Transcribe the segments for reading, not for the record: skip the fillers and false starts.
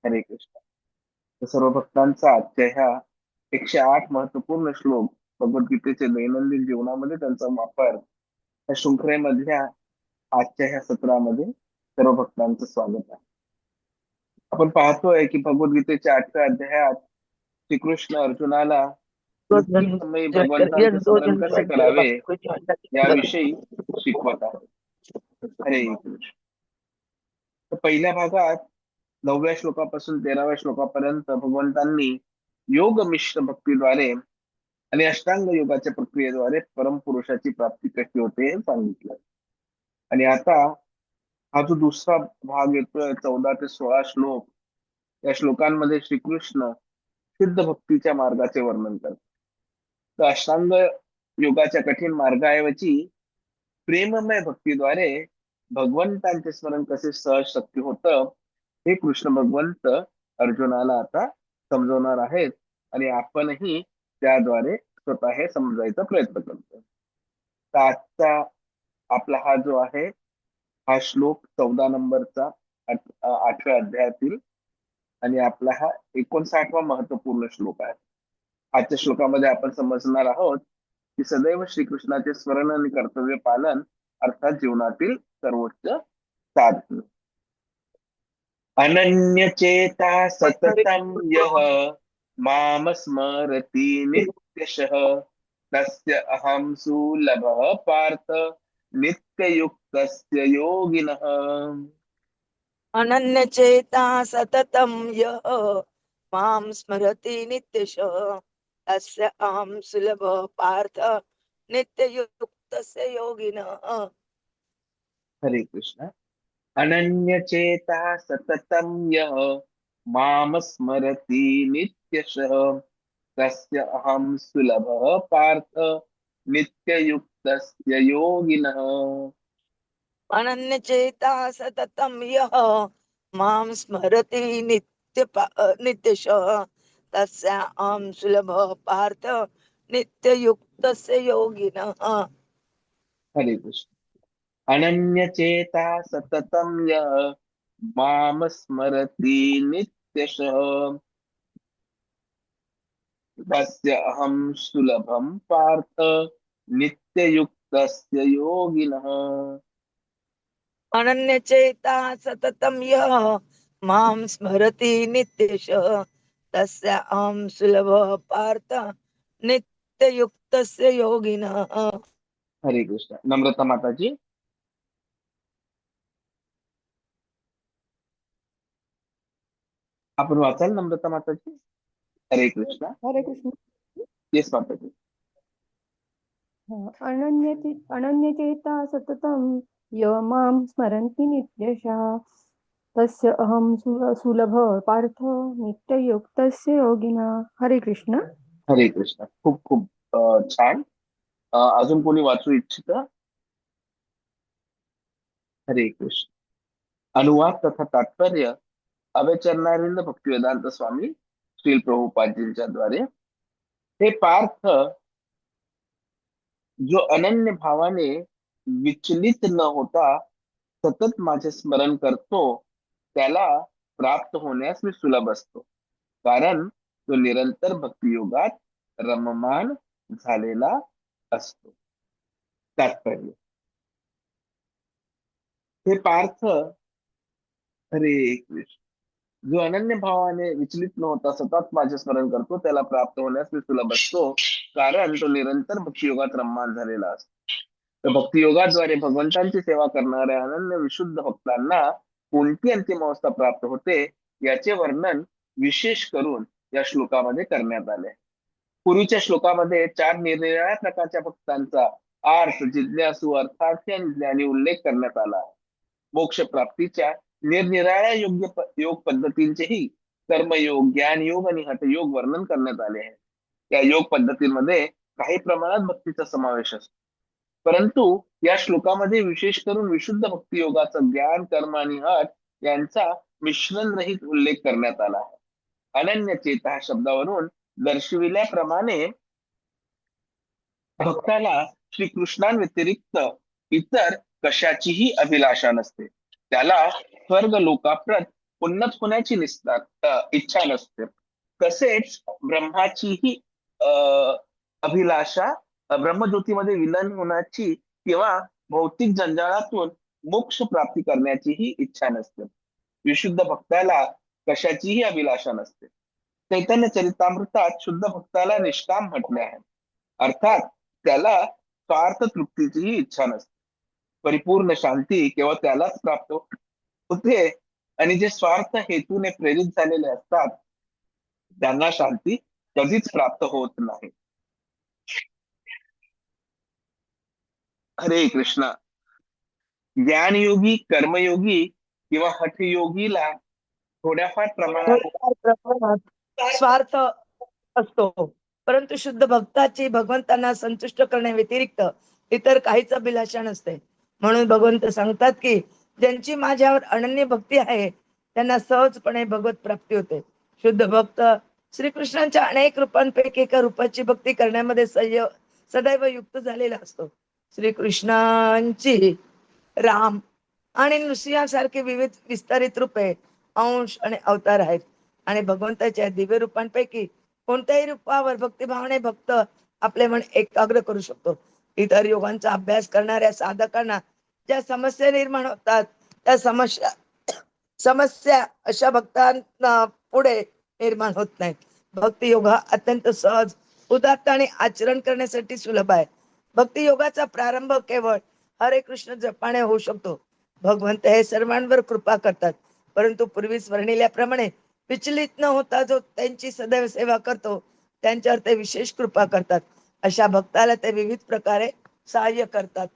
हरे कृष्ण. तर सर्व भक्तांचा आजच्या ह्या 108 महत्वपूर्ण श्लोक भगवद्गीतेचे दैनंदिन जीवनामध्ये त्यांचा वापर या शृंखलेमधल्या आजच्या ह्या सत्रामध्ये सर्व भक्तांचं स्वागत आहे. आपण पाहतोय की भगवद्गीतेच्या 8व्या अध्यायात श्रीकृष्ण अर्जुनाला Godwin मृत्यूसमयी yes, भगवंतांचे स्मरण Godwin कसे करावे याविषयी शिकवत आहे. हरे कृष्ण. तर पहिल्या भागात 9व्या श्लोकापासून 13व्या श्लोकापर्यंत भगवंतांनी योग मिश्र भक्तीद्वारे आणि अष्टांग योगाच्या प्रक्रियेद्वारे परमपुरुषाची प्राप्ती कशी होते हे सांगितलं. आणि आता हा जो दुसरा भाग येतोय 14 ते 16 श्लोक, या श्लोकांमध्ये श्रीकृष्ण सिद्ध भक्तीच्या मार्गाचे वर्णन करतात. तर अष्टांग योगाच्या कठीण मार्गाऐवजी प्रेममय भक्तीद्वारे भगवंतांचे स्मरण कसे सहज शक्य होतं हे कृष्ण भगवंत अर्जुनाला आता समजवणार आहेत आणि आपणही त्याद्वारे स्वतः हे समजायचा प्रयत्न करतो. तर आजचा आपला हा जो आहे हा श्लोक 14 नंबरचा 8व्या अध्यायातील आणि आपला हा 59वा महत्वपूर्ण श्लोक आहे. आजच्या श्लोकामध्ये आपण समजणार आहोत की सदैव श्रीकृष्णाचे स्मरण आणि कर्तव्य पालन अर्थात जीवनातील सर्वोच्च साधन. अनन्यचेता सततं यः माम स्मरति नित्यशः तस्य अहं सुलभः पार्थ नित्ययुक्तस्य योगिनः. अनन्यचेता सततं यः मां स्मरति नित्यशः तस्य अहं सुलभ पार्थ नित्ययुक्तस्य योगिनः. हरे कृष्ण. अनन्यचेता सततं यः माम स्मरति नित्यशः तस्य अहं सुलभः पार्थ नित्ययुक्तस्य योगिनः. अनन्यचेता सततं यः मां स्मरति नित्यशः तस्य अहं सुलभ पार्थ नित्ययुक्तस्य योगिनः. हरे कृष्ण. अनन्यचेता सततं यः माम स्मरति नित्यशः तस्य अहं सुलभं पार्थ नित्ययुक्तस्य योगिनः. अनन्यचेता सततं यः मां स्मरति नित्यशः तस्य अहं सुलभ पार्थ नित्ययुक्तस्य योगिनः. हरे कृष्ण. नम्रता माताजी. आपण वाचाल नम्रता माताजी. हरे कृष्ण. हरे कृष्ण. येस माताजी. अनन्यचेता सततं य मां स्मरन्ति नित्यशः तस्य अहं सुलभ पार्थ नित्ययुक्तस्य योगिना. हरे कृष्ण. हरे कृष्ण. खूप खूप छान. अजून कोणी वाचू इच्छित? हरे कृष्ण. अनुवाद तथा तात्पर्य अभयचरणारिंद भक्तिवेदांत स्वामी श्रील प्रभुपादजींच्या द्वारे. हे पार्थ, जो अनन्य भावाने विचलित न होता सतत माझे स्मरण करतो त्याला प्राप्त होण्यास मी सुलभ असतो, कारण तो निरंतर भक्तियोगात रममान झालेला असतो. तात्पर्य. हे पार्थ, हरे कृष्ण, जो अनन्य भावाने विचलित न होता सतत माझे स्मरण करतो त्याला प्राप्त होण्यास मी सुलभ असतो, कारण तो निरंतर भक्तियोगात रममान झालेला असतो. तर भक्तियोगाद्वारे भगवंतांची सेवा करणाऱ्या अनन्य विशुद्ध भक्तांना कोणती अंतिम अवस्था प्राप्त होते याचे वर्णन विशेष करून या श्लोकामध्ये करण्यात आले. पूर्वीच्या श्लोकामध्ये 4 निरनिराळ्या प्रकारच्या भक्तांचा अर्थ, जिज्ञासू, अर्थार्थी आणि ज्ञानी उल्लेख करण्यात आला आहे. मोक्ष प्राप्तीच्या निरनिराळ्या योग पद्धतींचेही कर्मयोग, ज्ञानयोग आणि हठयोग वर्णन करण्यात आले आहे. या योग पद्धतीमध्ये काही प्रमाणात भक्तीचा समावेश असतो, परंतु या श्लोकामध्ये विशेष करून विशुद्ध भक्ती योगाचा ज्ञान, कर्म आणि हठ यांचा मिश्रण रहित उल्लेख करण्यात आला आहे. अनन्य चेता शब्दावरून दर्शविल्याप्रमाणे भक्ताला श्रीकृष्णांव्यतिरिक्त इतर कशाचीही अभिलाषा नसते. त्याला स्वर्ग लोकाप्रत उन्नत होण्याची इच्छा नसते. तसेच ब्रह्माचीही अभिलाषा ब्रह्मज्योतीमध्ये विलीन होण्याची किंवा भौतिक जंजाळातून मोक्ष प्राप्ती करण्याचीही इच्छा नसते. विशुद्ध भक्ताला कशाचीही अभिलाषा नसते. चैतन्य चरितामृतात शुद्ध भक्ताला निष्काम म्हटले आहे. अर्थात त्याला स्वार्थ तृप्तीचीही इच्छा नसते. परिपूर्ण शांती केवळ त्यालाच प्राप्त होते आणि जे स्वार्थ हेतूने प्रेरित झालेले असतात त्यांना शांती कधीच प्राप्त होत नाही. हरे कृष्णा. ज्ञानयोगी, कर्मयोगी किंवा हठयोगीला थोड्याफार प्रमाणात थोड्याफार प्रमाणात स्वार्थ असतो, परंतु शुद्ध भक्ताची भगवंतांना संतुष्ट करण्या व्यतिरिक्त इतर काहीच अभिलाषा नसते. म्हणून भगवंत सांगतात की ज्यांची माझ्यावर अनन्य भक्ती आहे त्यांना सहजपणे भगवत प्राप्ती होते. शुद्ध भक्त श्रीकृष्णांच्या अनेक रूपांपैकी एका रूपाची भक्ती करण्यामध्ये सदैव युक्त झालेला असतो. श्रीकृष्णांची राम आणि नृसिंहासारखे विविध विस्तारित रूपे, अंश आणि अवतार आहेत आणि भगवंताच्या दिव्य रूपांपैकी कोणत्याही रूपावर भक्तिभावाने भक्त आपले मन एकाग्र करू शकतो. इतर योगांचा अभ्यास करणाऱ्या साधकांना ज्या समस्या निर्माण होतात त्या समस्या अशा भक्तांना पुढे निर्माण होत नाहीत. भक्ती योग हा अत्यंत सहज, उदात्त आणि आचरण करण्यासाठी सुलभ आहे. भक्ती योगाचा प्रारंभ केवळ हरे कृष्ण जपाने होऊ शकतो. भगवंत हे सर्वांवर कृपा करतात, परंतु पूर्वीच वर्णिल्याप्रमाणे विचलित न होता जो त्यांची सदैव सेवा करतो त्यांच्यावर ते विशेष कृपा करतात. अशा भक्ताला ते विविध प्रकारे सहाय्य करतात.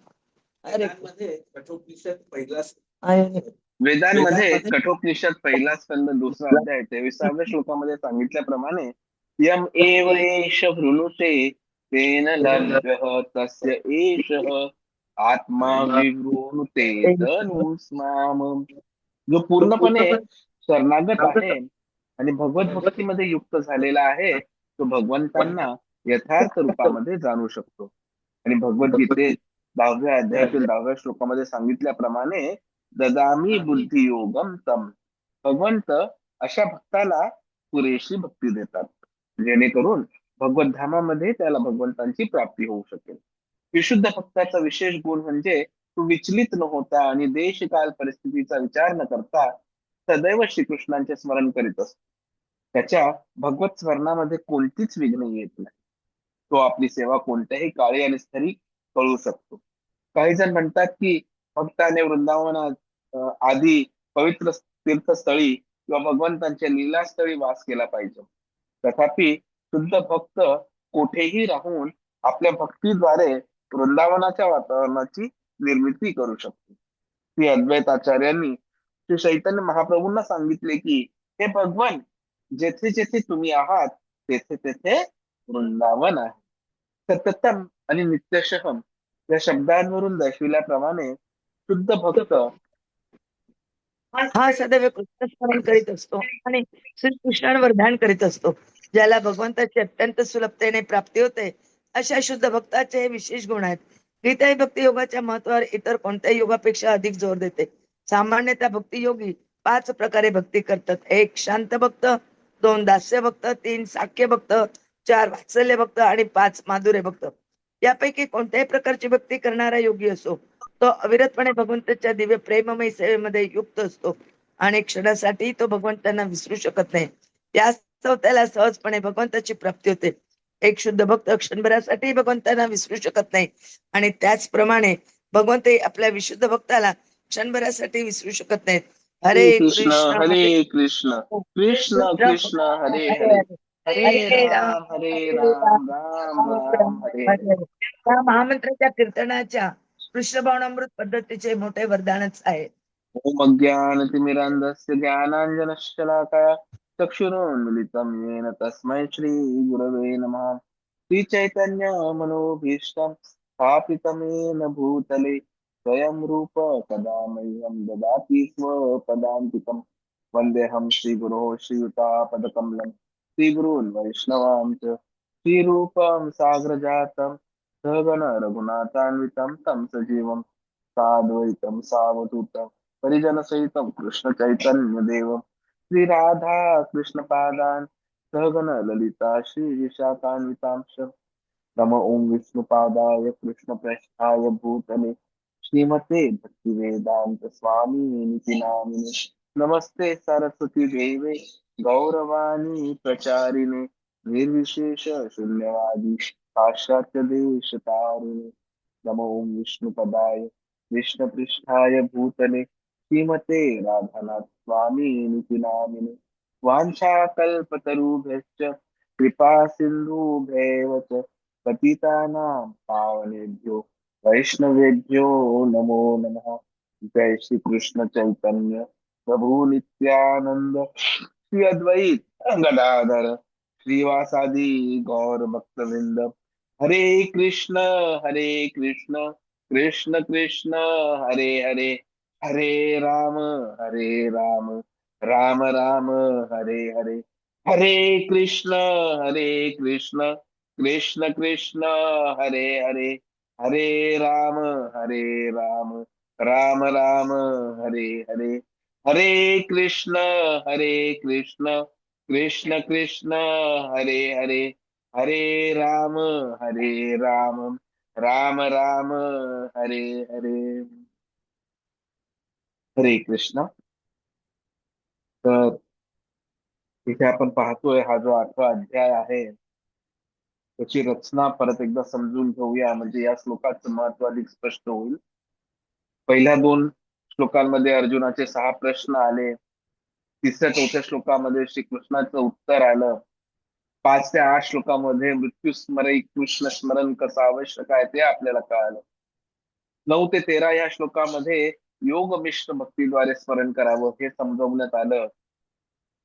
वेदांमध्ये कठोपनिषद पहिला स्कंद दुसरा अध्याय 23व्या श्लोकामध्ये सांगितल्याप्रमाणे यम एव एष वृणुते तेन लभ्यः तस्य एषः आत्मा विवृणुते तनुस्माम. जो पूर्णपणे शरणागत आहे आणि भगवत भक्तीमध्ये युक्त झालेला आहे तो भगवंतांना यथार्थ रूपामध्ये जाणू शकतो. आणि भगवद्गीतेत 10व्या अध्यायातील 10व्या श्लोकामध्ये सांगितल्याप्रमाणे ददामी बुद्धियोगम तम. भगवंत अशा भक्ताला पुरेशी भक्ती देतात जेणेकरून भगवत धामामध्ये त्याला भगवंतांची प्राप्ती होऊ शकेल. विशुद्ध भक्ताचा विशेष गुण म्हणजे तो विचलित न होता आणि देश काल परिस्थितीचा विचार न करता सदैव श्रीकृष्णांचे स्मरण करीत असतो. त्याच्या भगवत स्मरणामध्ये कोणतीच विघ्न येत नाही. तो आपली सेवा कोणत्याही काळी आणि स्थळी कळू शकतो. काही जण म्हणतात की भक्ताने वृंदावनात आधी पवित्र तीर्थस्थळी किंवा भगवंतांच्या लीलास्थळी वास केला पाहिजे. तथापि शुद्ध भक्त कोठेही राहून आपल्या भक्तीद्वारे वृंदावनाच्या वातावरणाची निर्मिती करू शकतो. श्री अद्वैताचार्यांनी श्री चैतन्य महाप्रभूंना सांगितले की हे भगवान, जेथे जेथे तुम्ही आहात तेथे तेथे वृंदावन आहे. सततम आणि नित्यशहम या शब्दांवरून दर्शविल्याप्रमाणे शुद्ध भक्त हा सदैव कृष्ण स्मरण करीत असतो आणि श्रीकृष्णांवर ध्यान करीत असतो. ज्याला भगवंताची अत्यंत सुलभतेने प्राप्ती होते अशा शुद्ध भक्ताचे हे विशेष गुण आहेत. गीता ही भक्ती योगाच्या महत्वावर इतर कोणत्याही योगापेक्षा अधिक जोर देते. सामान्यतः भक्ती योगी 5 प्रकारे भक्ती करतात. 1 शांत भक्त, 2 दास्य भक्त, 3 साख्य भक्त, 4 वात्सल्य भक्त आणि 5 माधुर्य भक्त. यापैकी कोणत्याही प्रकारची भक्ती करणारा योगी असो तो अविरतपणे भगवंताच्या दिव्य प्रेममय सेवेमध्ये युक्त असतो आणि क्षणासाठी तो भगवंतांना विसरू शकत नाही. त्यास्तव त्याला सहजपणे भगवंताची प्राप्ती होते. एक शुद्ध भक्त क्षणभरासाठी भगवंतांना विसरू शकत नाही आणि त्याचप्रमाणे भगवंत आपल्या विशुद्ध भक्ताला क्षणभरासाठी विसरू शकत नाहीत. हरे कृष्ण कृष्ण हरे कृष्ण कृष्ण कृष्ण हरे हरे हरे राम राम राम हरे हरे. या महामंत्राच्या कीर्तनाच्या कृष्णभावनामृत पद्धतीचे मोठे वरदानच आहे. ओम अज्ञानतिमिरान्धस्य ज्ञानाञ्जनशलाकया चक्षुरुन्मिलितं येन तस्मै श्रीगुरवे नमः. श्रीचैतन्य मनोभीष्टं स्थापितं येन भूतले स्वयं रूप कदा मह्यं ददाति स्वपदान्तिकं. वन्देऽहं श्रीगुरोः श्रीयुतापदकमलं श्रीगुरून् वैष्णवांश्च श्रीरूपं साग्रजातं सहगण रघुनाथान्वितं तं सजीवं साद्वैतं सावधूतं परिजनसहितं कृष्ण चैतन्य देवं श्री राधा कृष्ण पादान सहगण ललिता श्री विशाखान्वितांश नम ओम विष्णुपादाय कृष्णप्रेष्ठाय भूतले श्रीमते भक्तिवेदांत स्वामी निति नामिने नमस्ते सरस्वती देवे गौरवाणी प्रचारिणे निर्विशेष शून्यवादी पाश्चात्य देश तारिणे नम ओम विष्णुपदाय कृष्णपृष्ठाय भूतले श्रीमते राधानाथ स्वामी निति नामिने वाञ्छाकल्पतरुभ्यश्च कृपा सिन्धुभ्येव च पतितानां पावनेभ्यो वैष्णवेभ्यो नमो नमः। जय श्री कृष्ण चैतन्य प्रभु नित्यानंद श्री अद्वैत गदाधर श्रीवासादि गौर भक्तवृंद हरे कृष्ण कृष्ण कृष्ण हरे हरे हरे राम राम राम हरे हरे हरे कृष्ण कृष्ण कृष्ण कृष्ण हरे हरे हरे राम राम राम राम हरे हरे हरे कृष्ण कृष्ण कृष्ण कृष्ण हरे हरे हरे राम राम राम राम हरे हरे हरे कृष्ण। तर इथे आपण पाहतोय हा जो 8वा अध्याय आहे त्याची रचना परत एकदा समजून घेऊया म्हणजे या श्लोकाचं महत्व अधिक स्पष्ट होईल। पहिल्या 2 श्लोकांमध्ये अर्जुनाचे 6 प्रश्न आले, 3ऱ्या 4थ्या श्लोकामध्ये श्रीकृष्णाचं उत्तर आलं, 5 ते 8 श्लोकामध्ये मृत्यू स्मरई कृष्ण स्मरण कसं आवश्यक आहे ते आपल्याला कळालं। 9 ते 13 या श्लोकामध्ये योग मिश्र भक्तीद्वारे स्मरण करावं हे समजवण्यात आलं।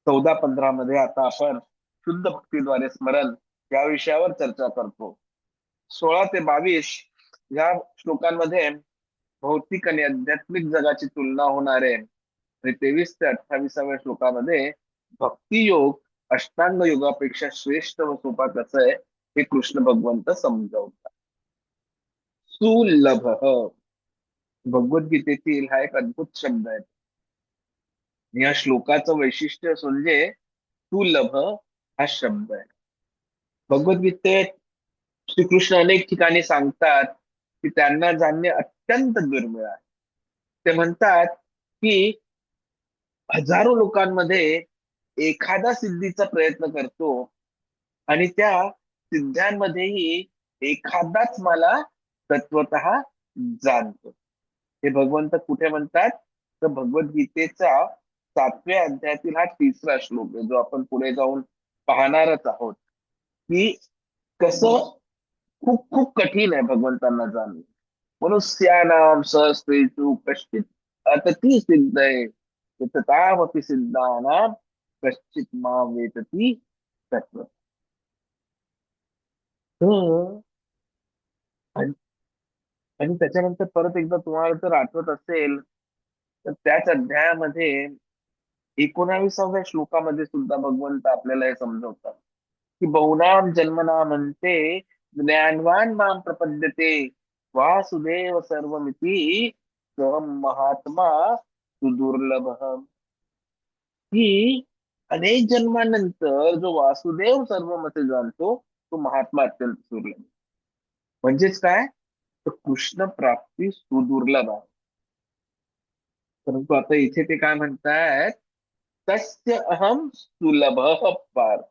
14-15 मध्ये आता आपण शुद्ध भक्तीद्वारे स्मरण या विषयावर चर्चा करतो। 16 ते 22 या श्लोकांमध्ये भौतिक आणि आध्यात्मिक जगाची तुलना होणार आहे आणि 23 ते 28व्या श्लोकामध्ये भक्ती योग अष्टांग योगापेक्षा श्रेष्ठ व सोपा कसं आहे हे कृष्ण भगवंत समजावतात। सुलभ भगवद्गीतेतील हा एक अद्भुत शब्द आहे। या श्लोकाचं वैशिष्ट्य म्हणजे सुलभ हा शब्द आहे। भगवद्गीतेत श्रीकृष्ण अनेक ठिकाणी सांगतात की त्यांना जाणणे अत्यंत दुर्मिळ आहे। ते म्हणतात की हजारो लोकांमध्ये एखादा सिद्धीचा प्रयत्न करतो आणि त्या सिद्ध्यांमध्येही एखादाच मला तत्वतः जाणतो। हे भगवंत कुठे म्हणतात तर भगवद्गीतेचा 7व्या अध्यायातील हा 3रा श्लोक आहे जो आपण पुढे जाऊन पाहणारच आहोत की कसं खूप खूप कठीण आहे भगवंतांना जाणणे। मनुष्याणाम सहस्रेषु कश्चित अतती सिद्धये यततामपि सिद्धानाम कश्चित मां वेतती तत्व। हं. आणि आणि त्याच्यानंतर परत एकदा तुम्हाला जर आठवत असेल तर त्याच अध्यायामध्ये 19व्या श्लोकामध्ये सुद्धा भगवंत आपल्याला हे समजवतात की बहुनाम जन्मनामन्ते ज्ञानवान मां प्रपद्यते वासुदेव सर्वमिति सहम महात्मा सुदुर्लभ। की अनेक जन्मानंतर जो वासुदेव सर्वमते जाणतो तो महात्मा अत्यंत दुर्लभ। म्हणजेच काय तर कृष्ण प्राप्ती सुदुर्लभ आहे। परंतु आता इथे ते काय म्हणतायत तस्य अहम सुलभ पार्थ,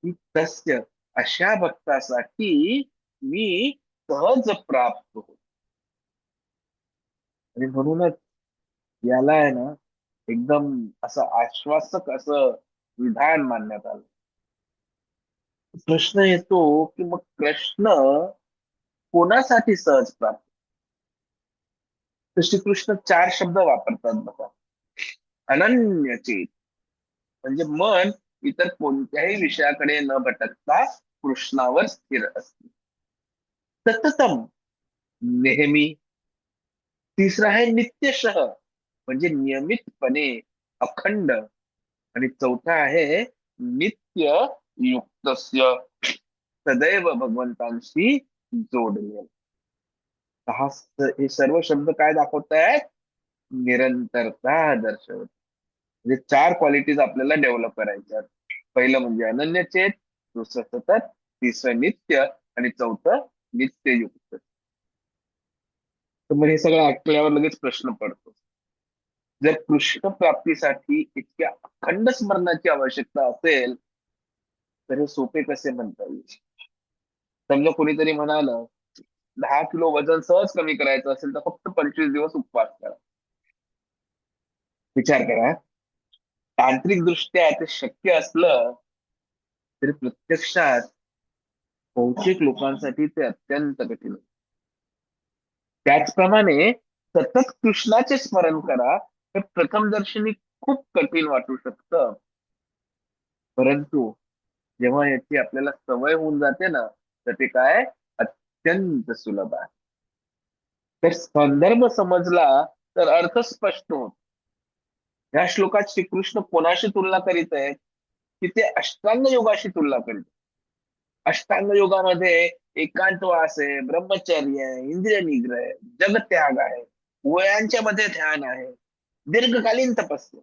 की तस्य अशा भक्तासाठी मी सहज प्राप्त होतो। आणि म्हणूनच याला आहे ना एकदम असं आश्वासक असं विधान मानण्यात आलं। प्रश्न येतो की मग कृष्ण कोणासाठी सहज प्राप्त, तर श्रीकृष्ण 4 शब्द वापरतात बघा। अनन्यचेत म्हणजे मन इतर कोणत्याही विषयाकडे न भटकता कृष्णावर स्थिर असते। सततम नेहमी, 3रा आहे नित्यशः म्हणजे नियमितपणे अखंड, आणि 4था आहे नित्य युक्तस्य सदैव भगवंतांशी जोडलेला। हे सर्व शब्द काय दाखवत आहेत निरंतरता दर्शवत। म्हणजे 4 क्वालिटीज आपल्याला डेव्हलप करायच्या आहेत. पहिलं म्हणजे अनन्यचेत, दुसरं सतत, तिसरं नित्य आणि चौथं नित्ययुक्त. तर मग हे सगळं ऐकल्यावर लगेच प्रश्न पडतो, जर कृष्ण प्राप्तीसाठी इतक्या अखंड स्मरणाची आवश्यकता असेल तर हे सोपे कसे म्हणता येईल? समजा कोणीतरी म्हणालं 10 किलो वजन सहज कमी करायचं असेल तर फक्त 25 दिवस उपवास करा. विचार करा, तांत्रिक दृष्ट्या ते शक्य असलं तरी प्रत्यक्षात बहुतेक लोकांसाठी ते अत्यंत कठीण आहे. त्याचप्रमाणे सतत कृष्णाचे स्मरण करा हे प्रथमदर्शनी खूप कठीण वाटू शकतं, परंतु जेव्हा याची आपल्याला सवय होऊन जाते ना, तर ते काय अत्यंत सुलभ आहे. तर संदर्भ समजला तर अर्थ स्पष्ट होतो. या श्लोकात श्रीकृष्ण कोणाशी तुलना करीत आहेत की ते अष्टांग योगाशी तुलना करीत आहेत. अष्टांग योगामध्ये एकांतवास आहे, ब्रह्मचर्य आहे, इंद्रिय निग्रह आहे, जगत्याग आहे, वयांच्या मध्ये ध्यान आहे, दीर्घकालीन तपस्या,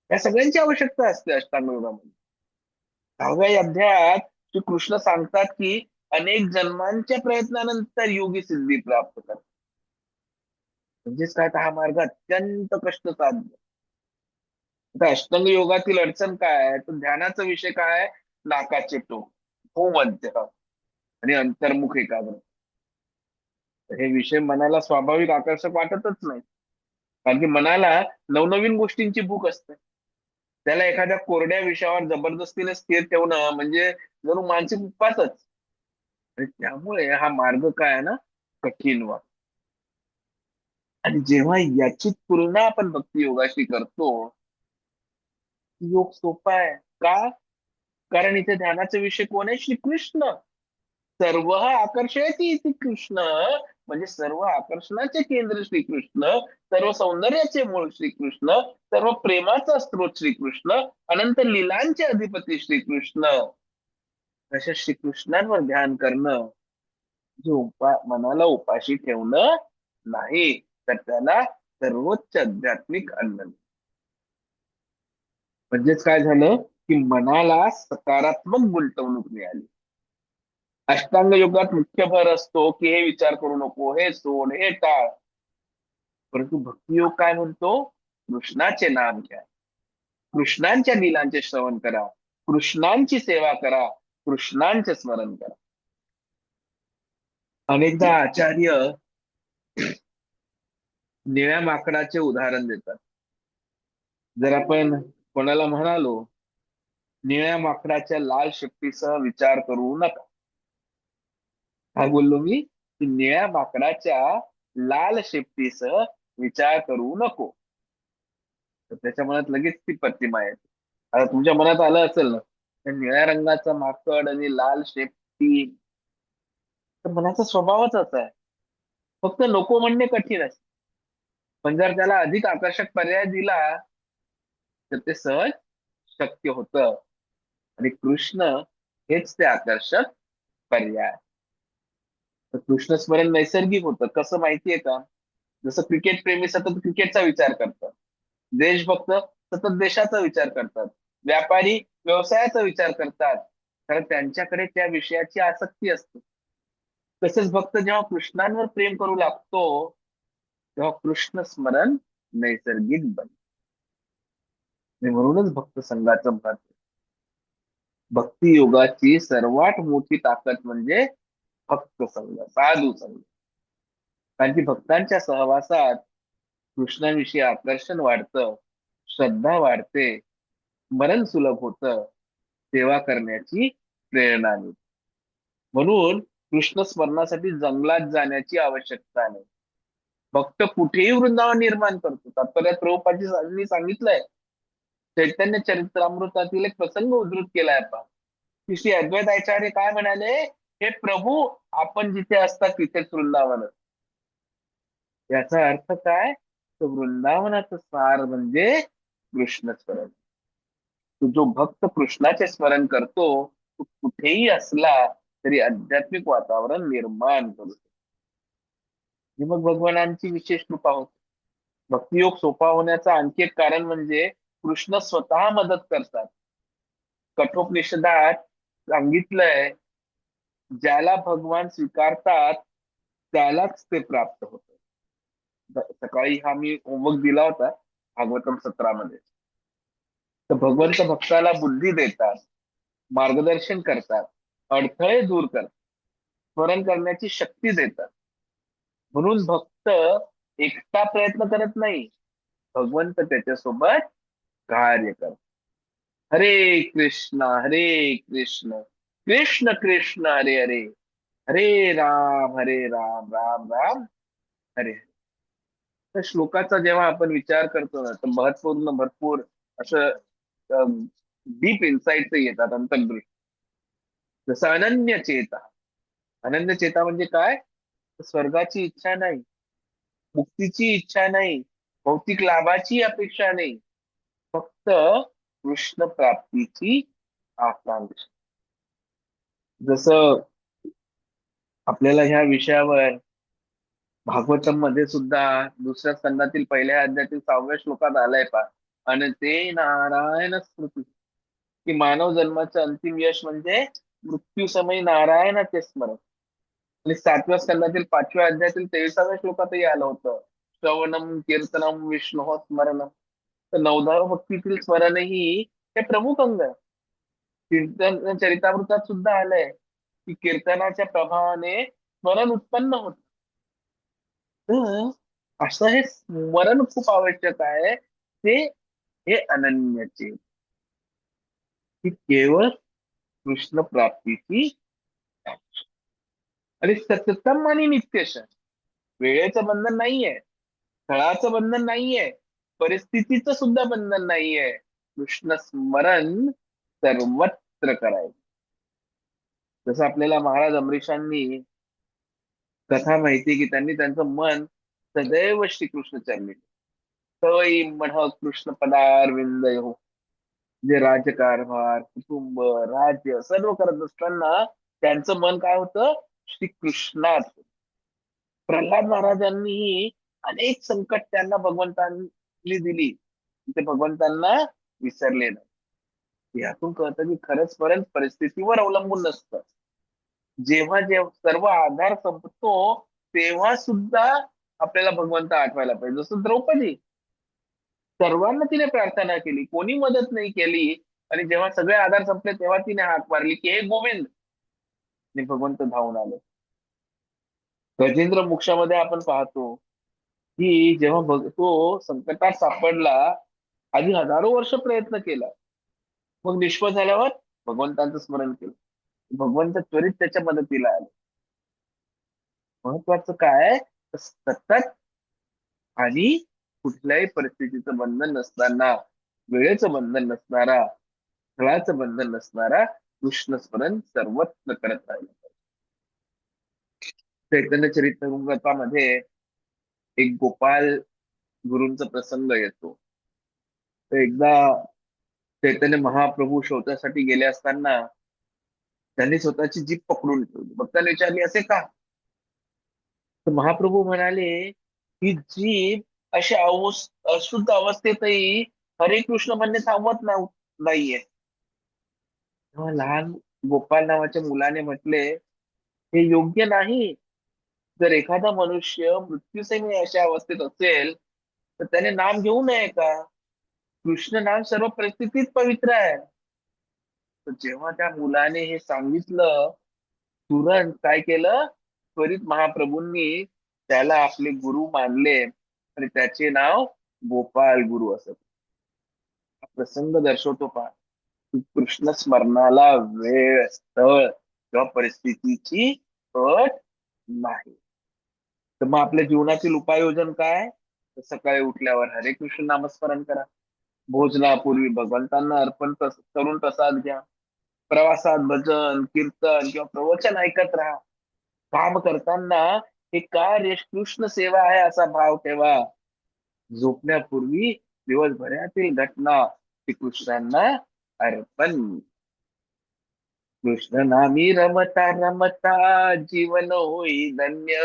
या सगळ्यांची आवश्यकता असते अष्टांग योगामध्ये. 10व्या अध्यायात श्री कृष्ण सांगतात की अनेक जन्मांच्या प्रयत्नानंतर योगी सिद्धी प्राप्त करतात. म्हणजेच काय, तर हा मार्ग अत्यंत कष्टसाध्य. आता अष्टांग योगातील अडचण काय आहे, तर ध्यानाचा विषय काय आहे, नाकाचे टोक, भूमध्य आणि अंतर्मुख एकाग्रता. तर हे विषय मनाला स्वाभाविक आकर्षक वाटतच नाही, कारण की मनाला नवनवीन गोष्टींची भूक असते. त्याला एखाद्या कोरड्या विषयावर जबरदस्तीने स्थिर ठेवणं म्हणजे जणू मानसिक उपवासच. आणि त्यामुळे हा मार्ग काय आहे ना, कठीण वाटतो. आणि जेव्हा याची तुलना आपण भक्ती योगाशी करतो, योग सोपा आहे का? कारण इथे ध्यानाचा विषय कोण आहे, श्रीकृष्ण. सर्व आकर्षयती इति कृष्ण, म्हणजे सर्व आकर्षणाचे केंद्र श्रीकृष्ण, सर्व सौंदर्याचे मूळ श्रीकृष्ण, सर्व प्रेमाचा स्रोत श्रीकृष्ण, अनंत लीलांचे अधिपती श्रीकृष्ण. अशा श्रीकृष्णांवर ध्यान करणं जे मनाला उपाशी ठेवणं नाही, तर त्याला सर्वोच्च आध्यात्मिक अन्न. म्हणजेच काय झालं की मनाला सकारात्मक गुंतवणूक मिळाली. अष्टांग योगात मुख्य भर असतो की हे विचार करू नको, हे सोड, हे टाळ. परंतु भक्तियोग काय म्हणतो, कृष्णाचे नाम घ्या, कृष्णांच्या लीलांचे श्रवण करा, कृष्णांची सेवा करा, कृष्णांचे स्मरण करा. अनेकदा आचार्य निळ्या माकडाचे उदाहरण देतात. जर आपण कोणाला म्हणालो निळ्या माकडाच्या लाल शेपटीसह विचार करू नका, काय बोललो मी, की निळ्या माकडाच्या लाल शेपटीसह विचार करू नको, तर त्याच्या मनात लगेच ती प्रतिमा येते. आता तुमच्या मनात आलं असेल ना, त्या निळ्या रंगाचा माकड आणि लाल शेपटी, तर मनाचा स्वभावच असा आहे. फक्त नको म्हणणे कठीण असते, पण जर त्याला अधिक आकर्षक पर्याय दिला तर ते सहज शक्य होतं. आणि कृष्ण हेच ते आकर्षक पर्याय. तर कृष्ण स्मरण नैसर्गिक होतं, कसं माहितीये का? जसं क्रिकेट प्रेमी सतत क्रिकेटचा विचार करतात, देशभक्त सतत देशाचा विचार करतात, व्यापारी व्यवसायाचा विचार करतात, कारण त्यांच्याकडे त्या विषयाची आसक्ती असते. तसेच भक्त जेव्हा कृष्णांवर प्रेम करू लागतो तेव्हा कृष्ण स्मरण नैसर्गिक बनते. आणि म्हणूनच भक्त संघाचं महत्व. भक्ती योगाची सर्वात मोठी ताकद म्हणजे भक्त संघ, साधू संघ. कारण की भक्तांच्या सहवासात कृष्णाविषयी आकर्षण वाढतं, श्रद्धा वाढते, स्मरण सुलभ होतं, सेवा करण्याची प्रेरणा मिळते. म्हणून कृष्ण स्मरणासाठी जंगलात जाण्याची आवश्यकता नाही. भक्त कुठेही वृंदावन निर्माण करतो. तात्पर्यात प्रभुपादांनी सांगितलंय, चैतन्य चरित्रामृतातील एक प्रसंग उद्धृत केलाय आपण, की श्री अद्वैत आचार्य काय म्हणाले, हे प्रभू, आपण जिथे असतात तिथेच वृंदावन असतं. याचा अर्थ काय, तर वृंदावनाचं सार म्हणजे कृष्ण स्मरण. तो जो भक्त कृष्णाचे स्मरण करतो तो कुठेही असला तरी आध्यात्मिक वातावरण निर्माण करतो. आणि मग भगवानांची विशेष कृपा होते. भक्तियोग सोपा होण्याचं आणखी एक कारण म्हणजे कृष्ण स्वतः मदत करतात. कठोपनिषदात सांगितलंय, ज्याला भगवान स्वीकारतात त्यालाच ते प्राप्त होतं. सकाळी हा मी होमवर्क दिला होता भागवतम 17 मध्ये. तर भगवंत भक्ताला बुद्धी देतात, मार्गदर्शन करतात, अडथळे दूर करतात, स्मरण करण्याची शक्ती देतात. म्हणून भक्त एकटा प्रयत्न करत नाही, भगवंत त्याच्यासोबत कार्य करतात. हरे कृष्ण कृष्ण कृष्ण हरे हरे, हरे राम राम राम हरे हरे. त्या श्लोकाचा जेव्हा आपण विचार करतो ना, तर महत्वपूर्ण भरपूर असं डीप इन्साइट येतात अंतर्दृष्टी. जसं अनन्य चेता. अनन्य चेता म्हणजे काय? स्वर्गाची इच्छा नाही, मुक्तीची इच्छा नाही, भौतिक लाभाची अपेक्षा नाही, फक्त कृष्ण प्राप्तीची आकांक्षा. जसं आपल्याला ह्या विषयावर भागवतम मध्ये सुद्धा दुसऱ्या स्कंदातील पहिल्या अध्यायातील 6व्या श्लोकात आलंय पहा. आणि ते नारायण स्मृती, की मानव जन्माचं अंतिम यश म्हणजे मृत्यू समयी नारायणाचे स्मरण. आणि 7व्या स्कंदातील 5व्या अध्यायातील 23व्या श्लोकातही आलं होतं, श्रवणम कीर्तनम विष्णू स्मरणम. तर 9वा भक्तीतील स्मरण ही हे प्रमुख अंग आहे. कीर्तन चरितामृतात सुद्धा आलंय की कीर्तनाच्या प्रभावाने स्मरण उत्पन्न होत. तर असं हे स्मरण खूप आवश्यक आहे. ते हे अनन्याचे, की केवळ कृष्ण प्राप्तीची. आणि सततम आणि नित्यश, वेळेचं बंधन नाहीये, स्थळाचं बंधन नाहीये, परिस्थितीचं सुद्धा बंधन नाहीये. कृष्ण स्मरण सर्वत्र करायचं. जसं आपल्याला महाराज अमरीशांनी कथा माहिती की त्यांनी त्यांचं मन सदैव श्रीकृष्ण चरणी, सवयी म्हण कृष्ण पदारविंद हो. जे राजकारभार, कुटुंब, राज्य सर्व करत असताना त्यांचं मन काय होतं? श्रीकृष्णात. प्रल्हाद महाराजांनीही अनेक संकट त्यांना भगवंतांनी दिली, ते भगवंतांना विसरले नाही. यातून कळतं की खरंच पर्यंत परिस्थितीवर अवलंबून नसतं. जेव्हा जेव्हा सर्व आधार संपतो तेव्हा सुद्धा आपल्याला भगवंत आठवायला पाहिजे. जसं द्रौपदी, सर्वांना तिने प्रार्थना केली, कोणी मदत नाही केली, आणि जेव्हा सगळे आधार संपले तेव्हा तिने हाक मारली की हे गोविंद, आणि भगवंत धावून आले. गजेंद्र मोक्षामध्ये आपण पाहतो की जेव्हा तो संकटात सापडला, आधी हजारो वर्ष प्रयत्न केला, मग निष्फळ झाल्यावर भगवंतांचं स्मरण केलं, भगवंत त्वरित त्याच्या मदतीला आले. महत्वाचं काय? तर सतत आणि कुठल्याही परिस्थितीचं बंधन नसताना, वेळेचं बंधन नसणारा, स्थळाचं बंधन नसणारा कृष्ण स्मरण सर्वत्र करत राहिलं. चैतन्य चरितामृतामध्ये एक गोपाल गुरूंचा प्रसंग येतो. तर एकदा चैतन्य महाप्रभू शौचासाठी गेले असताना त्यांनी स्वतःची जीभ पकडून ठेवली. भक्तांनी विचारली असे का? तर महाप्रभू म्हणाले की जीभ अशा अशुद्ध अवस्थेतही हरे कृष्ण म्हणणे थांबवत नाहीये. तेव्हा लहान गोपाल नावाच्या मुलाने म्हटले, हे योग्य नाही. जर एखादा मनुष्य मृत्यूसमयी अशा अवस्थेत असेल तर त्याने नाम घेऊ नये का? कृष्ण नाम सर्व परिस्थितीत पवित्र आहे. तर जेव्हा त्या मुलाने हे सांगितलं, तुरंत काय केलं? त्वरित महाप्रभूंनी त्याला आपले गुरु मानले आणि त्याचे नाव गोपाल गुरु असत. हा प्रसंग दर्शवतो पहा, की कृष्ण स्मरणाला वेळ, स्थळ किंवा परिस्थितीची अट नाही. तर मग आपल्या जीवनातील उपाययोजन काय? तर सकाळी उठल्यावर हरे कृष्ण नामस्मरण करा, भोजनापूर्वी भगवंतांना अर्पण करून प्रसाद घ्या, प्रवासात भजन कीर्तन किंवा प्रवचन ऐकत राहा, काम करताना हे कार्य कृष्ण सेवा आहे असा भाव ठेवा, झोपण्यापूर्वी दिवसभरातील घटना श्रीकृष्णांना अर्पण. कृष्ण नामी रमता रमता जीवन होई धन्य,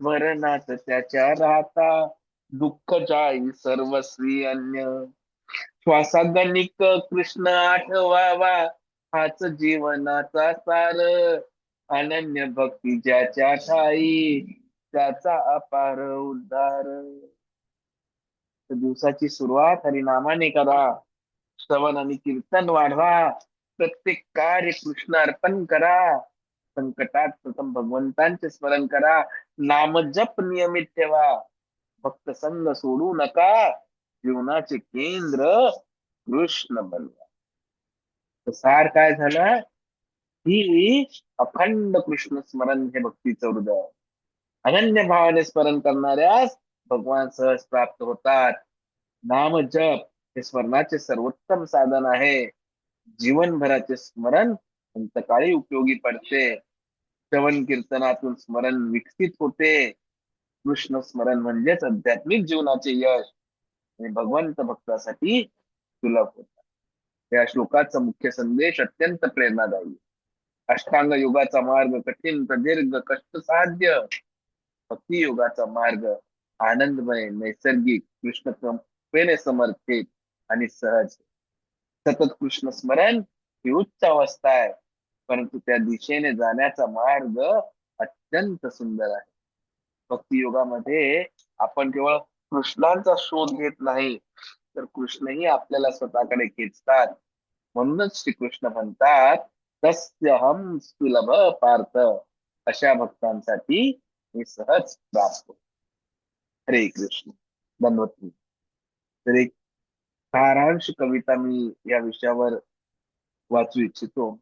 स्मरणात त्याच्या राहता दुःख जाई सर्वस्वी अन्य. श्वासागणिक कृष्ण आठवावा, हाच जीवनाचा सार. अनन्य भक्ती ज्याच्या ठाई, त्याचा अपार उद्धार. तर दिवसाची सुरुवात हरिनामाने करा. श्रवण आणि कीर्तन वाढवा. प्रत्येक कार्य कृष्ण अर्पण करा. संकटात प्रथम भगवंतांचे स्मरण करा. नामजप नियमित ठेवा. भक्त संग सोडू नका. जीवनाचे केंद्र कृष्ण बनवा. तर सार काय झालं ही अखंड कृष्ण स्मरण हे भक्तीचं हृदय. अनन्य भावाने स्मरण करणाऱ्यास भगवान सहज प्राप्त होतात. नाम जप हे स्मरणाचे सर्वोत्तम साधन आहे. जीवनभराचे स्मरण अंतकाळी उपयोगी पडते. श्रवण कीर्तनातून स्मरण विकसित होते. कृष्ण स्मरण म्हणजेच आध्यात्मिक जीवनाचे यश आणि भगवंत भक्तासाठी सुलभ होतात. या श्लोकाचा मुख्य संदेश अत्यंत प्रेरणादायी. अष्टांग योगाचा मार्ग कठीण प्रदीर्घ कष्टसाध्य. भक्ती योगाचा मार्ग आनंदमय नैसर्गिक कृष्ण कृपेने समर्थित आणि सहज. सतत कृष्ण स्मरण ही उच्च अवस्था आहे, परंतु त्या दिशेने जाण्याचा मार्ग अत्यंत सुंदर आहे. भक्ती योगामध्ये आपण केवळ कृष्णांचा शोध घेत नाही, तर कृष्णही आपल्याला स्वतःकडे खेचतात. म्हणूनच श्रीकृष्ण म्हणतात, तस्यहं सुलभ पार्थ. अशा भक्तांसाठी मी सहज प्राप्त होतो. हरे कृष्ण. धन्यवाद. तर एक सारांश कविता मी या विषयावर वाचू इच्छितो.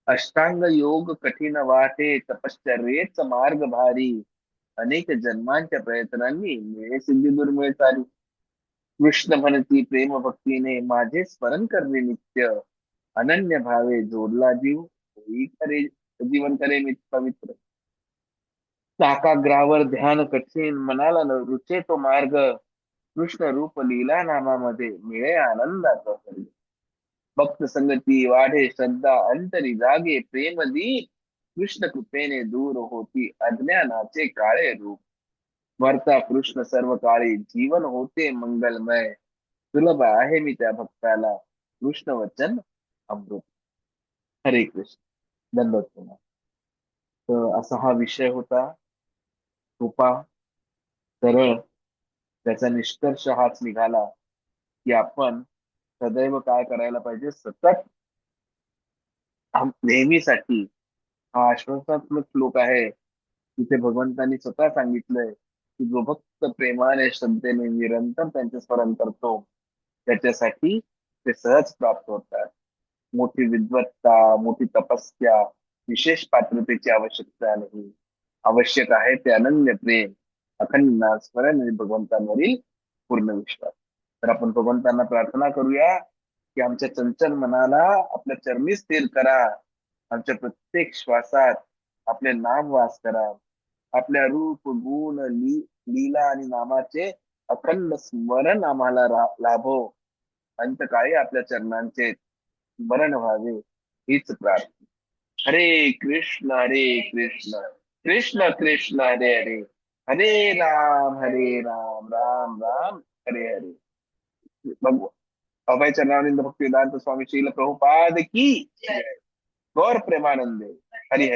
अष्टांग योग कठीण वाटे, तपश्चर्येच मार्ग भारी. अनेक जन्मांच्या प्रयत्नांनी मिळे सिद्धी दुर्मिळ चाली. कृष्ण म्हणती प्रेम भक्तीने, माझे स्मरण करणे नित्य. अनन्य भावे जोडला जीव, होई खरे जीवन करे मित पवित्र. साकाग्रावर ध्यान कठीण, मनाला न रुचे तो मार्ग. कृष्ण रूप लीला नामामध्ये, मिळे आनंदाचा सर्ग. भक्त संगती वाढे श्रद्धा, अंतरी जागे प्रेम दीप. कृष्ण कृपेने दूर होती अज्ञानाचे काळे रूप. वर्ता कृष्ण सर्व काळी, जीवन होते मंगलमय. सुलभ आहे मी त्या भक्ताला, कृष्ण वचन अमृत. हरे कृष्ण. धन्यवाद तुम्हाला. तर असा हा विषय होता, सोपा सरळ. त्याचा निष्कर्ष हाच निघाला की आपण सदैव काय करायला पाहिजे, सतत नेहमीसाठी. हा आश्वासनात्मक श्लोक आहे. तिथे भगवंतांनी स्वतः सांगितलंय की जो भक्त प्रेमाने श्रद्धेने निरंतर त्यांचे स्मरण करतो, त्याच्यासाठी ते सहज प्राप्त होतात. मोठी विद्वत्ता, मोठी तपस्या, विशेष पात्रतेची आवश्यकता नाही. आवश्यक आहे ते अनन्य प्रेम, अखंड नामस्मरण आणि भगवंतांवरील पूर्ण विश्वास. तर आपण भगवंतांना प्रार्थना करूया की आमच्या चंचल मनाला आपल्या चरणी स्थिर करा. आमच्या प्रत्येक श्वासात आपले नाम वास करा. आपल्या रूप गुण लीला आणि नामाचे अखंड स्मरण आम्हाला लाभो. अंतकाळी आपल्या चरणांचे स्मरण व्हावे, हीच प्रार्थना. हरे कृष्ण कृष्ण कृष्ण हरे हरे, हरे राम राम राम हरे हरे. बघू. अभय चरणानंद भक्तिवेदांत स्वामी श्रील प्रभुपाद की जय. गौर प्रेमानंदे. हरि हरि.